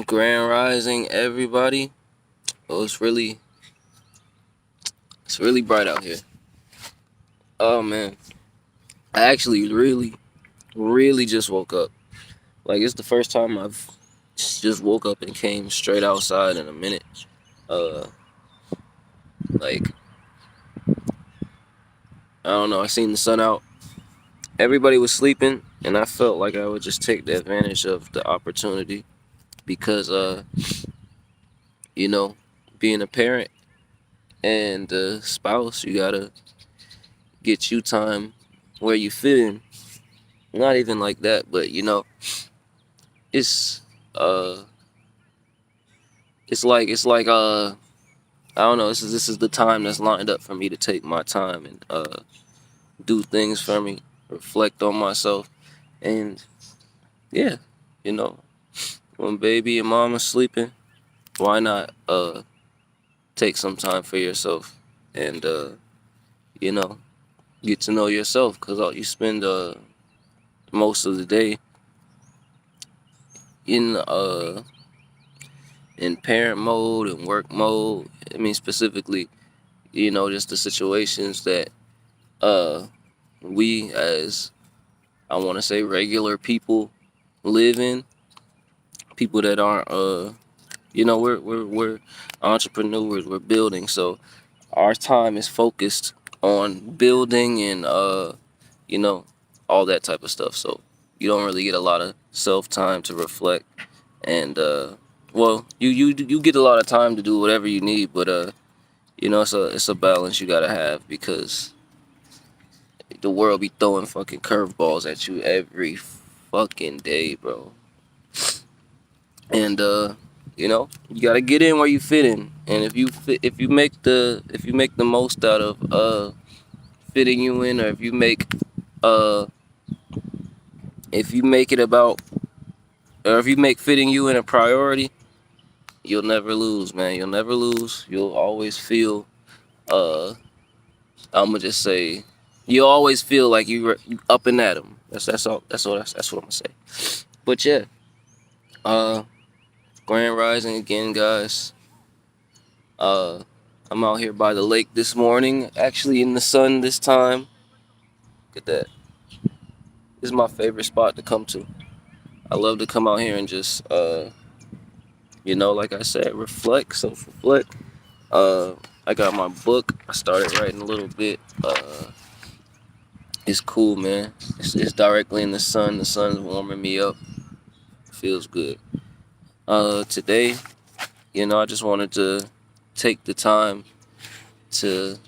Grand Rising, everybody. Oh, it's really bright out here. Oh man, I actually really just woke up. Like it's the first time I've just woke up and came straight outside in a minute. Uh, like I don't know. I seen the sun out. Everybody was sleeping, and I felt like I would just take the advantage of the opportunity because you know, being a parent and a spouse, you gotta get you time where you fit in. Not even like that, but it's uh it's like I don't know, this is the time that's lined up for me to take my time and do things for me, reflect on myself, and yeah, you know, when baby and mom are sleeping, why not take some time for yourself and you know, get to know yourself, cuz you spend most of the day in in parent mode and work mode. I mean specifically, just the situations that uh we as I want to say regular people live in, people that aren't we're entrepreneurs, we're building, so our time is focused on building and you know all that type of stuff, so you don't really get a lot of self time to reflect and well, you get a lot of time to do whatever you need, but it's a balance you gotta have because the world be throwing fucking curveballs at you every fucking day, bro. And you gotta get in where you fit in. And if you make the most out of fitting you in, or uh if you make it about or if you make fitting you in a priority, you'll never lose, man. You'll never lose. You'll always feel uh I'm gonna just say you'll always feel like you up and at 'em. That's what I'm gonna say. But yeah, uh Grand Rising again, guys. Uh, I'm out here by the lake this morning, actually in the sun this time. Look at that. This is my favorite spot to come to. I love to come out here and just, like I said, reflect, self reflect. Uh, I got my book. I started writing a little bit. It's cool, man. It's directly in the sun. The sun's warming me up. Feels good. Today, I just wanted to take the time to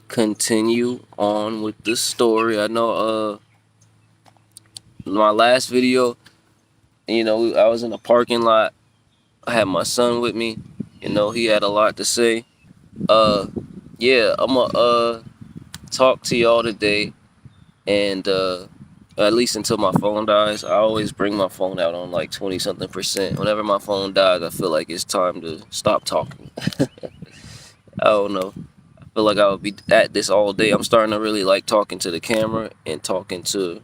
continue on with this story. I know my last video, I was in a parking lot. I had my son with me. He had a lot to say. Uh yeah, I'm gonna talk to y'all today, and at least until my phone dies. I always bring my phone out on like 20 something percent. Whenever my phone dies, I feel like it's time to stop talking. I don't know. I feel like I would be at this all day. I'm starting to really like talking to the camera and talking to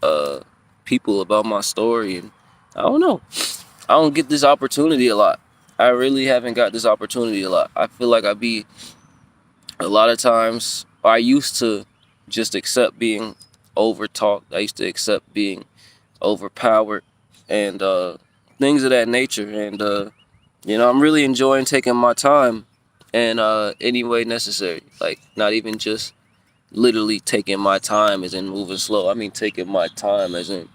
uh people about my story, and I don't know. I don't get this opportunity a lot. I really haven't got this opportunity a lot. I feel like I be a lot of times I used to just accept being over talked. I used to accept being overpowered and things of that nature, and I'm really enjoying taking my time and any way necessary. Like not even just literally taking my time as in moving slow. I mean taking my time as in,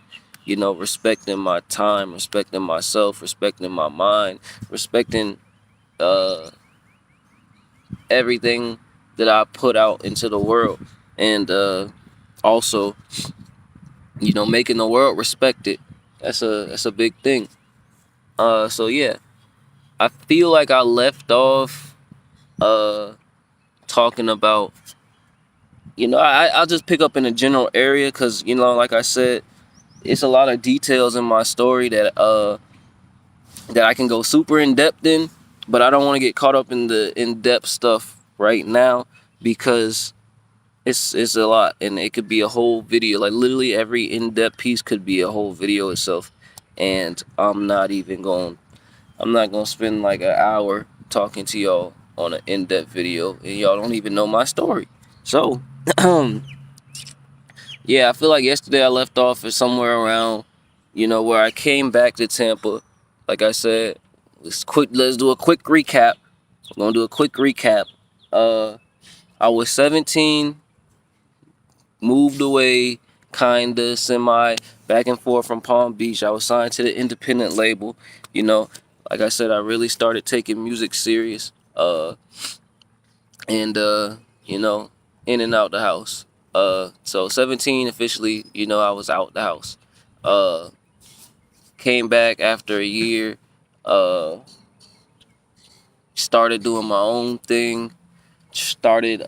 respecting my time, respecting myself, respecting my mind, respecting uh, everything that I put out into the world, and also, making the world respect it. That's a big thing. So yeah, I feel like I left off uh talking about, I'll just pick up in a general area because like I said, it's a lot of details in my story that I can go super in depth in, but I don't want to get caught up in the in depth stuff right now because it's a lot, and it could be a whole video. Like literally every in depth piece could be a whole video itself, and I'm not even going. I'm not gonna spend like an hour talking to y'all on an in-depth video, and y'all don't even know my story. So, yeah, I feel like yesterday I left off at somewhere around, where I came back to Tampa. Like I said, let's do a quick recap. We're gonna do a quick recap. Uh, I was 17, moved away, kinda semi back and forth from Palm Beach. I was signed to the independent label. You know, like I said, I really started taking music serious. And in and out the house. So 17 officially, I was out the house. Uh, Came back after a year. Uh, Started doing my own thing. Started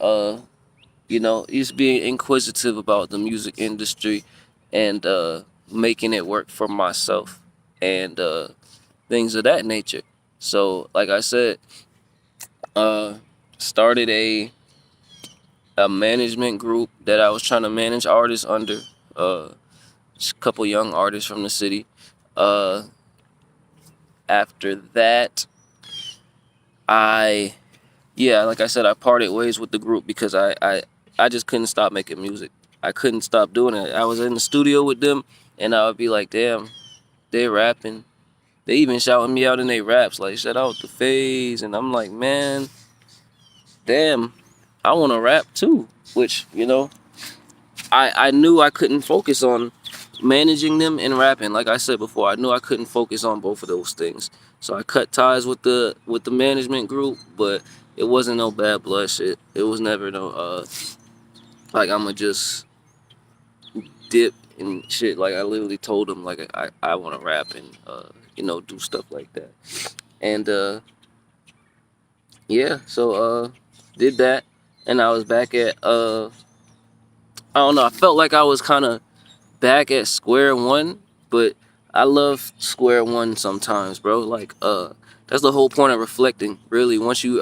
just being inquisitive about the music industry and making it work for myself and things of that nature. So, like I said, uh, started a management group that I was trying to manage artists under. Just a couple young artists from the city. Uh, After that, I like I said, I parted ways with the group because I just couldn't stop making music. I couldn't stop doing it. I was in the studio with them, and I would be like, damn, they rapping. They even shouting me out in their raps, like, shout out to FaZe. And I'm like, man, damn, I want to rap too. Which, I knew I couldn't focus on managing them and rapping. Like I said before, I knew I couldn't focus on both of those things. So I cut ties with the management group, but it wasn't no bad blood shit. It was never no like I'ma just dip and shit. Like I literally told them like I want to rap and do stuff like that. And yeah, so did that, and I was back at I don't know. I felt like I was kind of back at square one, but I love square one sometimes, bro. Like that's the whole point of reflecting, really. Once you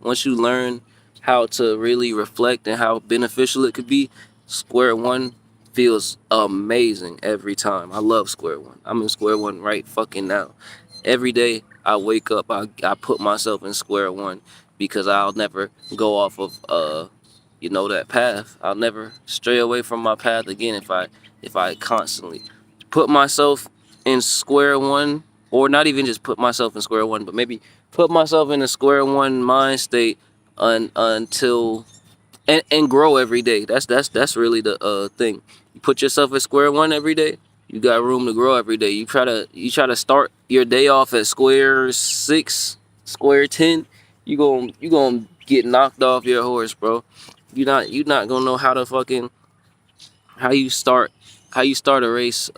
learn how to really reflect and how beneficial it could be, square one feels amazing every time. I love square one. I'm in square one right fucking now. Every day I wake up, I put myself in square one because I'll never go off of that path. I'll never stray away from my path again if I constantly put myself in square one, or not even just put myself in square one, but maybe put myself in a square one mind state until and grow every day. That's really the thing. You put yourself at square one every day, you got room to grow every day. You try to start your day off at square six, square 10, you gonna get knocked off your horse, bro. You not gonna know how to fucking how you start a race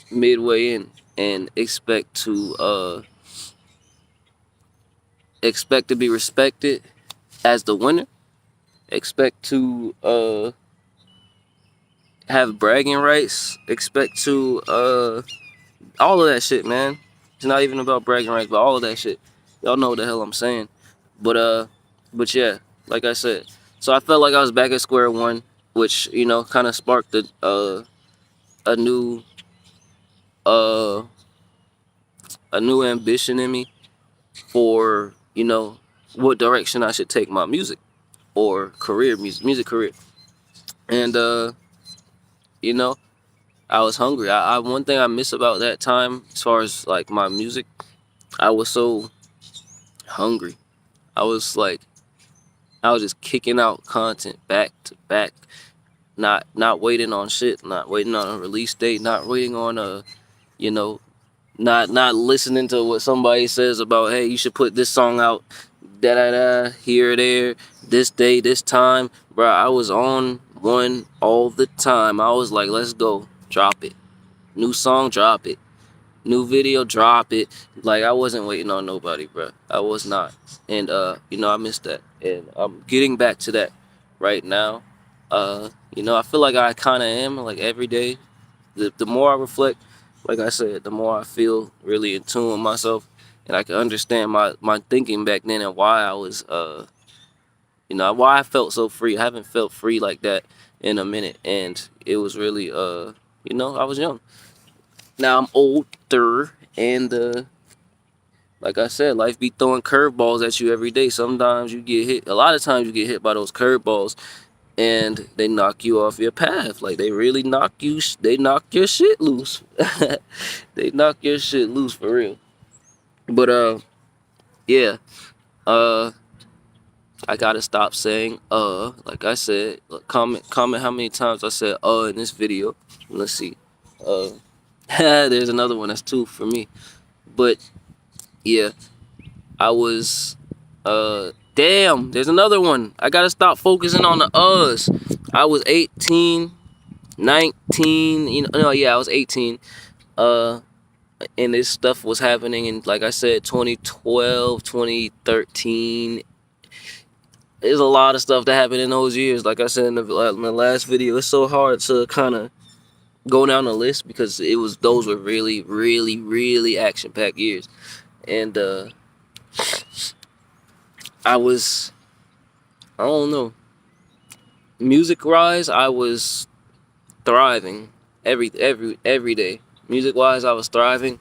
midway in and expect to be respected as the winner. Expect to have bragging rights. Expect to all of that shit, man. It's not even about bragging rights, but all of that shit. Y'all know what the hell I'm saying. But yeah, like I said. So I felt like I was back at square one, which, kind of sparked a new uh a new ambition in me for, what direction I should take my music or music career. And you know, I was hungry. I one thing I miss about that time as far as like my music, I was so hungry. I was like I was just kicking out content back to back, not waiting on shit, not waiting on a release date, not waiting on you know, not listening to what somebody says about, hey, you should put this song out, da da da, here or there, this day, this time. Bro, I was on one all the time. I was like, let's go, drop it. New song, drop it. New video, drop it. Like I wasn't waiting on nobody, bro. I was not. And I missed that. And I'm getting back to that right now. I feel like I kinda am, like every day. The more I reflect, like I said, the more I feel really in tune with myself, and I can understand my thinking back then and why I was why I felt so free. I haven't felt free like that in a minute, and it was really I was young. Now I'm older, and Like I said, life be throwing curveballs at you every day. Sometimes you get hit. A lot of times you get hit by those curveballs, and they knock you off your path. Like they really knock you. They knock your shit loose. They knock your shit loose for real. But yeah. Uh, I gotta stop saying like I said. Comment how many times I said in this video. Let's see. Uh, there's another one. That's two for me. But yeah, I was damn. There's another one. I gotta stop focusing on the uhs. I was 18, 19. No, yeah, I was 18. Uh, and this stuff was happening in, like I said, 2012, 2013. There's a lot of stuff that happened in those years. Like I said in the last video, it's so hard to kind of go down the list because those were really, really, really action-packed years. And I don't know, music-wise, I was thriving every day. Music-wise, I was thriving.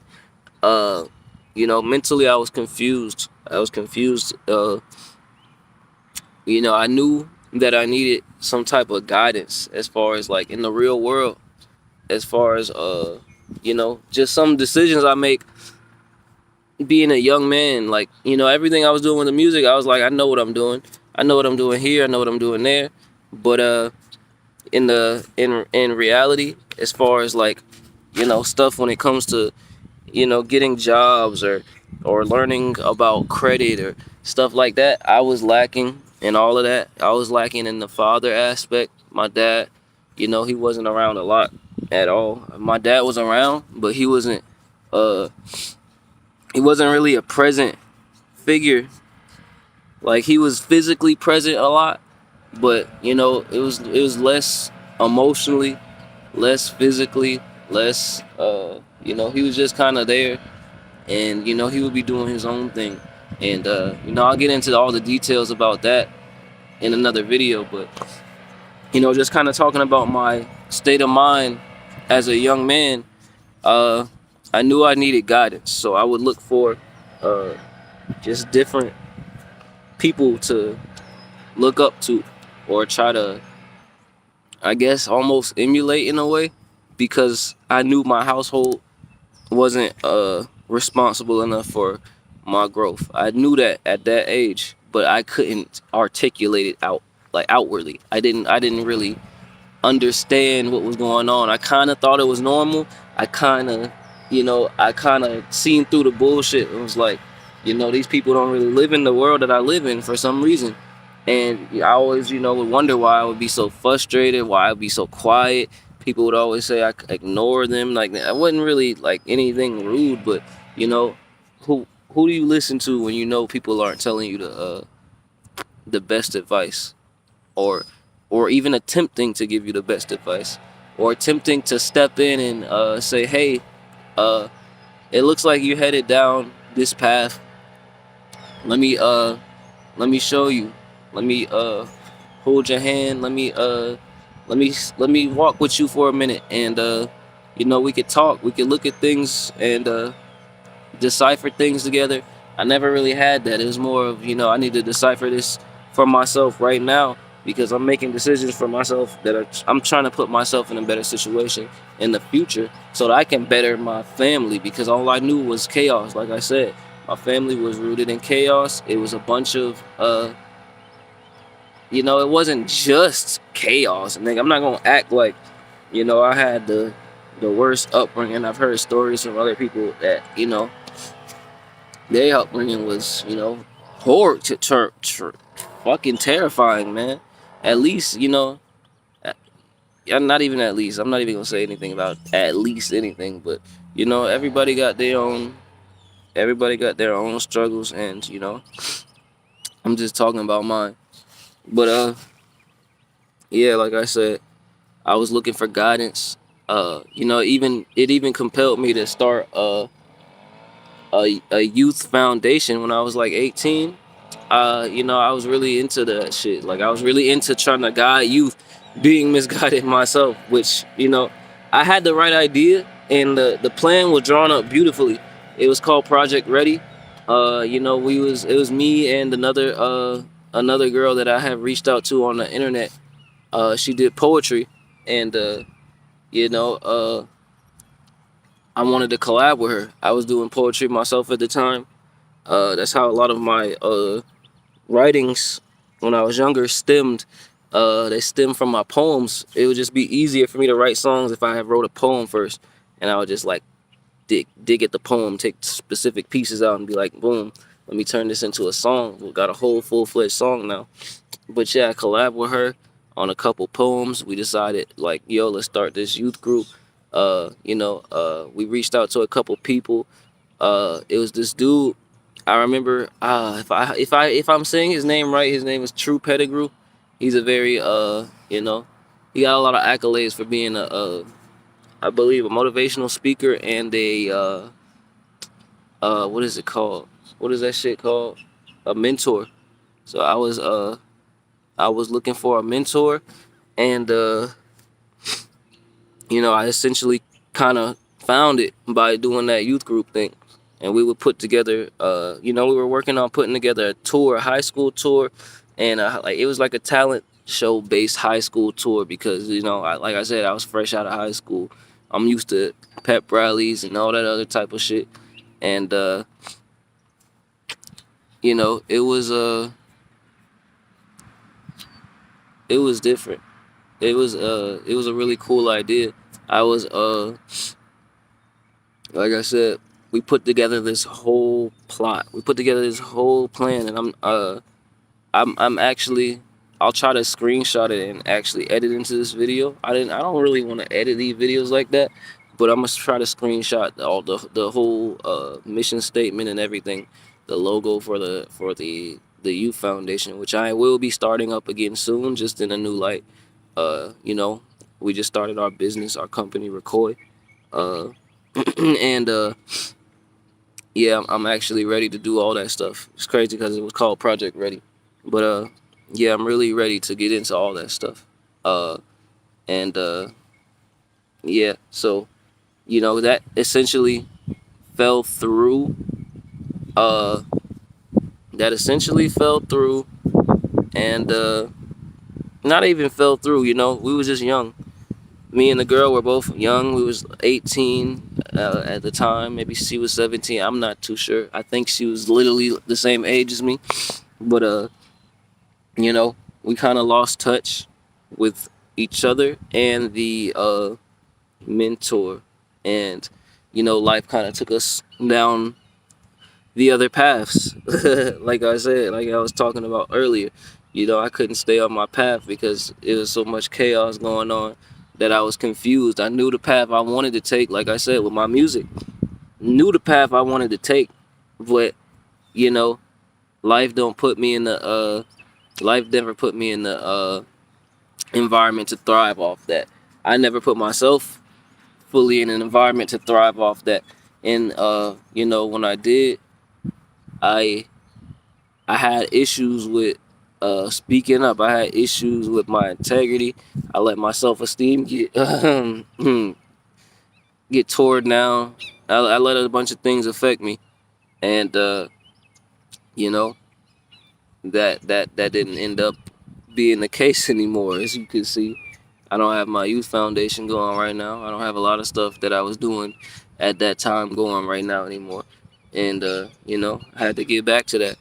Mentally, I was confused. I knew that I needed some type of guidance as far as like in the real world, as far as just some decisions I make being a young man. Like, everything I was doing with the music, I was like, I know what I'm doing. I know what I'm doing here, I know what I'm doing there. But in reality, as far as like, stuff when it comes to, getting jobs or learning about credit or stuff like that, I was lacking in all of that. I was lacking in the father aspect. My dad, he wasn't around a lot at all. My dad was around, but he wasn't really a present figure. Like, he was physically present a lot, but it was less emotionally, less physically, less he was just kind of there. And he would be doing his own thing. And I'll get into all the details about that in another video. But just kind of talking about my state of mind as a young man, I knew I needed guidance, so I would look for just different people to look up to, or try to, I guess, almost emulate in a way, because I knew my household wasn't responsible enough for my growth. I knew that at that age, but I couldn't articulate it outwardly. I didn't really understand what was going on. I kind of thought it was normal. I kind of seen through the bullshit. It was like, these people don't really live in the world that I live in for some reason. And I always, would wonder why I would be so frustrated, why I'd be so quiet. People would always say I ignore them. Like, I wasn't really like anything rude, but who do you listen to when people aren't telling you the best advice, or even attempting to give you the best advice, or attempting to step in and say, hey, it looks like you're headed down this path. Let me show you. Let me hold your hand. Let me walk with you for a minute, and we could talk. We could look at things and decipher things together. I never really had that. It was more of, I need to decipher this for myself right now, because I'm making decisions for myself I'm trying to put myself in a better situation in the future so that I can better my family, because all I knew was chaos. Like I said, my family was rooted in chaos. It was a bunch of it wasn't just chaos. And I'm not gonna act like I had the worst upbringing. I've heard stories from other people that their upbringing was horrible, fucking terrifying, man. At least not even at least. I'm not even gonna say anything about at least anything, but everybody got their own struggles, and I'm just talking about mine. But yeah, like I said, I was looking for guidance. It even compelled me to start a youth foundation when I was like 18. I was really into that shit. Like, I was really into trying to guide youth, being misguided myself, which I had the right idea, and the plan was drawn up beautifully. It was called Project Ready. You know, it was me and another girl that I have reached out to on the internet. She did poetry, and you know, I wanted to collab with her. I was doing poetry myself at the time. That's how a lot of my writings when I was younger stemmed. They stemmed from my poems. It would just be easier for me to write songs if I had wrote a poem first, and I would just like dig at the poem, take specific pieces out, and be like, boom, let me turn this into a song. We got a whole full-fledged song now. But yeah, I collabed with her on a couple poems. We decided like, yo, let's start this youth group. We reached out to a couple people. It was this dude. I remember if I'm saying his name right, his name is True Pettigrew. He's a very he got a lot of accolades for being I believe a motivational speaker and a what is it called? What is that shit called? A mentor. So I was looking for a mentor, and I essentially kind of found it by doing that youth group thing. And we would put together, we were working on putting together a tour, a high school tour, and like it was like a talent show based high school tour because like I said, I was fresh out of high school. I'm used to pep rallies and all that other type of shit, and it was it was different. It was a really cool idea. I was like I said, we put together this whole plot. We put together this whole plan, and I'm actually I'll try to screenshot it and actually edit into this video. I don't really want to edit these videos like that, but I'm gonna try to screenshot all the whole mission statement and everything, the logo for the youth foundation, which I will be starting up again soon, just in a new light. Uh, you know, we just started our business, our company, Recoy. Uh, and yeah, I'm actually ready to do all that stuff. It's crazy because it was called Project Ready, but yeah, I'm really ready to get into all that stuff. Uh, and yeah, so that essentially fell through. Uh, that essentially fell through, and not even fell through. We was just young. Me and the girl were both young. We was 18 at the time. Maybe she was 17. I'm not too sure. I think she was literally the same age as me. But we kind of lost touch with each other and the mentor, and life kind of took us down the other paths. Like I said, like I was talking about earlier, I couldn't stay on my path because it was so much chaos going on that I was confused. I knew the path I wanted to take, like I said, with my music. Knew the path I wanted to take, but you know, life don't put me in the life never put me in the environment to thrive off that. I never put myself fully in an environment to thrive off that. And when I did, I I had issues with speaking up. I had issues with my integrity. I let my self esteem get get torn down. I let a bunch of things affect me, and you know that didn't end up being the case anymore. As you can see, I don't have my youth foundation going right now. I don't have a lot of stuff that I was doing at that time going right now anymore, and I had to get back to that.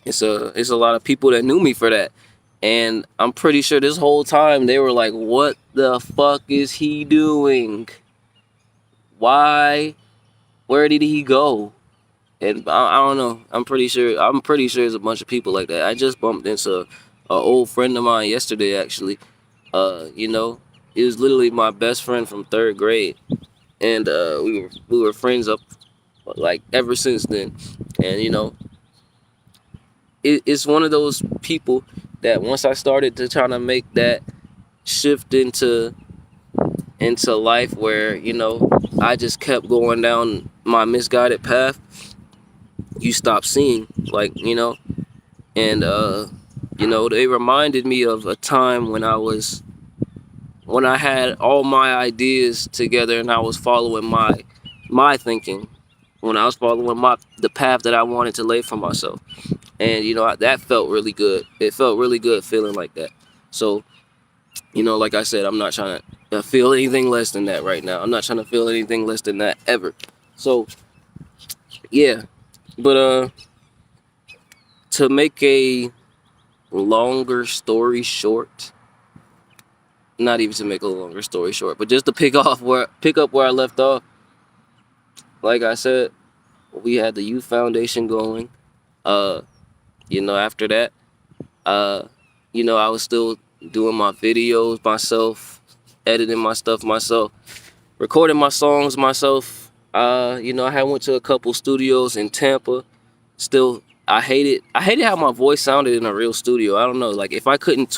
It's a lot of people that knew me for that, and I'm pretty sure this whole time they were like, "What the fuck is he doing? Why? Where did he go?" And I don't know. I'm pretty sure there's a bunch of people like that. I just bumped into an old friend of mine yesterday. Actually, it was literally my best friend from third grade, and we were friends up like ever since then. And it's one of those people that once I started to try to make that shift into life where I just kept going down my misguided path, you stop seeing, like, and they reminded me of a time when I had all my ideas together and I was following my thinking, when I was following the path that I wanted to lay for myself. And that felt really good. It felt really good feeling like that. So like I said, I'm not trying to feel anything less than that right now. I'm not trying to feel anything less than that ever. So yeah, but to make a longer story short, not even to make a longer story short, but just to pick up where I left off. Like I said, we had the youth foundation going. After that, I was still doing my videos myself, editing my stuff myself, recording my songs myself. I had went to a couple studios in Tampa. Still, I hated how my voice sounded in a real studio. I don't know, like if I couldn't